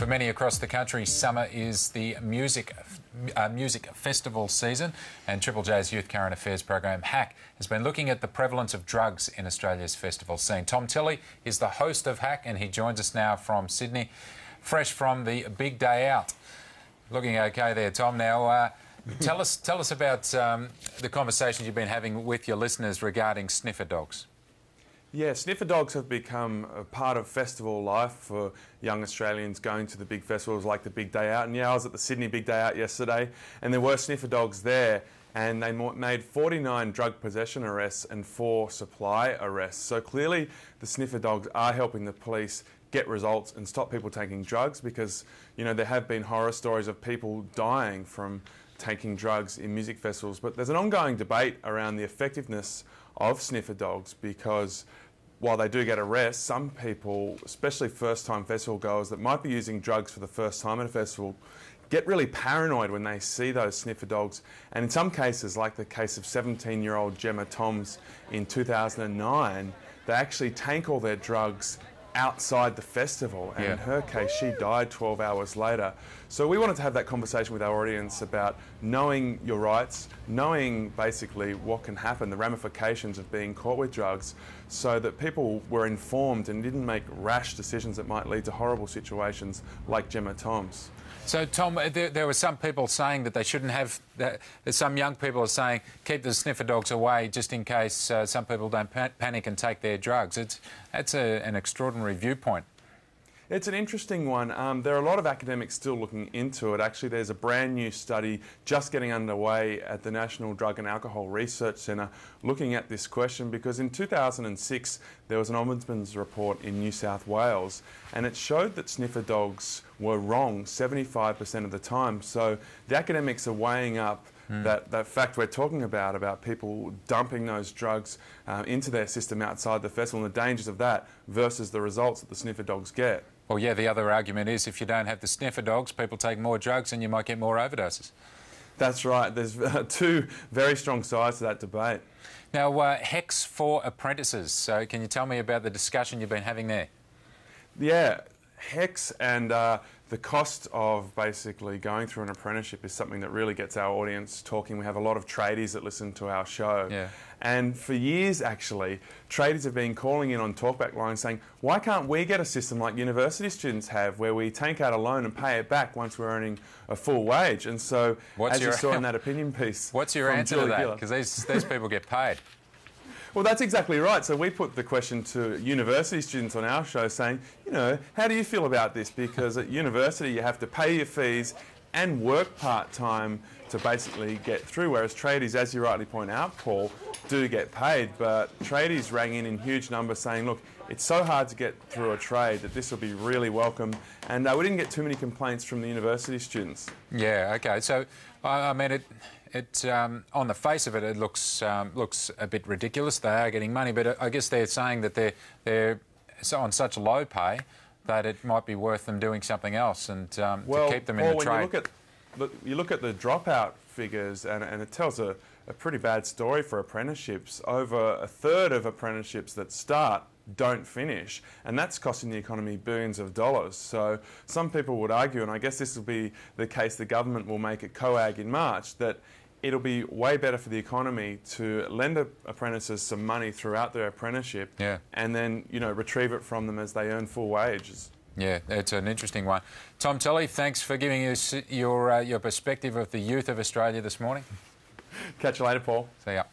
For many across the country, summer is the music festival season, and Triple J's youth current affairs program Hack has been looking at the prevalence of drugs in Australia's festival scene. Tom Tilley is the host of Hack, and he joins us now from Sydney, fresh from the big day out. Looking okay there, Tom. Now, tell us about the conversations you've been having with your listeners regarding sniffer dogs. Yeah, sniffer dogs have become a part of festival life for young Australians going to the big festivals like the Big Day Out. And yeah, I was at the Sydney Big Day Out yesterday, and there were sniffer dogs there, and they made 49 drug possession arrests and 4 supply arrests. So clearly the sniffer dogs are helping the police get results and stop people taking drugs, because, you know, there have been horror stories of people dying from taking drugs in music festivals. But there's an ongoing debate around the effectiveness of sniffer dogs, because while they do get arrests, some people, especially first-time festival goers that might be using drugs for the first time at a festival, get really paranoid when they see those sniffer dogs. And in some cases, like the case of 17-year-old Gemma Toms in 2009, they actually tank all their drugs outside the festival, and in her case she died 12 hours later. So we wanted to have that conversation with our audience about knowing your rights, knowing basically what can happen, the ramifications of being caught with drugs, so that people were informed and didn't make rash decisions that might lead to horrible situations like Gemma Toms. So, Tom, there were some people saying that they shouldn't have... some young people are saying keep the sniffer dogs away just in case some people don't panic and take their drugs. That's an extraordinary viewpoint. It's an interesting one. There are a lot of academics still looking into it. Actually, there's a brand new study just getting underway at the National Drug and Alcohol Research Centre looking at this question, because in 2006 there was an Ombudsman's report in New South Wales, and it showed that sniffer dogs were wrong 75% of the time. So the academics are weighing up that fact we're talking about people dumping those drugs into their system outside the festival, and the dangers of that versus the results that the sniffer dogs get. Well, yeah, the other argument is if you don't have the sniffer dogs, people take more drugs and you might get more overdoses. That's right. There's two very strong sides to that debate. Now, HECS for apprentices. So can you tell me about the discussion you've been having there? Yeah, HECS and the cost of basically going through an apprenticeship is something that really gets our audience talking. We have a lot of tradies that listen to our show. Yeah. And for years, actually, tradies have been calling in on talkback lines saying, why can't we get a system like university students have, where we take out a loan and pay it back once we're earning a full wage? And so, as you saw in that opinion piece... What's your answer to that? Because these people get paid. Well, that's exactly right. So we put the question to university students on our show saying, you know, how do you feel about this? Because at university you have to pay your fees and work part-time to basically get through, whereas tradies, as you rightly point out, Paul, do get paid. But tradies rang in huge numbers saying, look, it's so hard to get through a trade that this will be really welcome. And we didn't get too many complaints from the university students. Yeah, OK. So, I mean, on the face of it, it looks a bit ridiculous. They are getting money, but I guess they're saying that they're on such low pay that it might be worth them doing something else and to keep them in the trade. You look at the dropout figures, and it tells a pretty bad story for apprenticeships. Over a third of apprenticeships that start don't finish, and that's costing the economy billions of dollars. So some people would argue, and I guess this will be the case the government will make at COAG in March, that it'll be way better for the economy to lend apprentices some money throughout their apprenticeship, and then, you know, retrieve it from them as they earn full wages. Yeah, it's an interesting one. Tom Tilley, thanks for giving us your perspective of the youth of Australia this morning. Catch you later, Paul. See ya.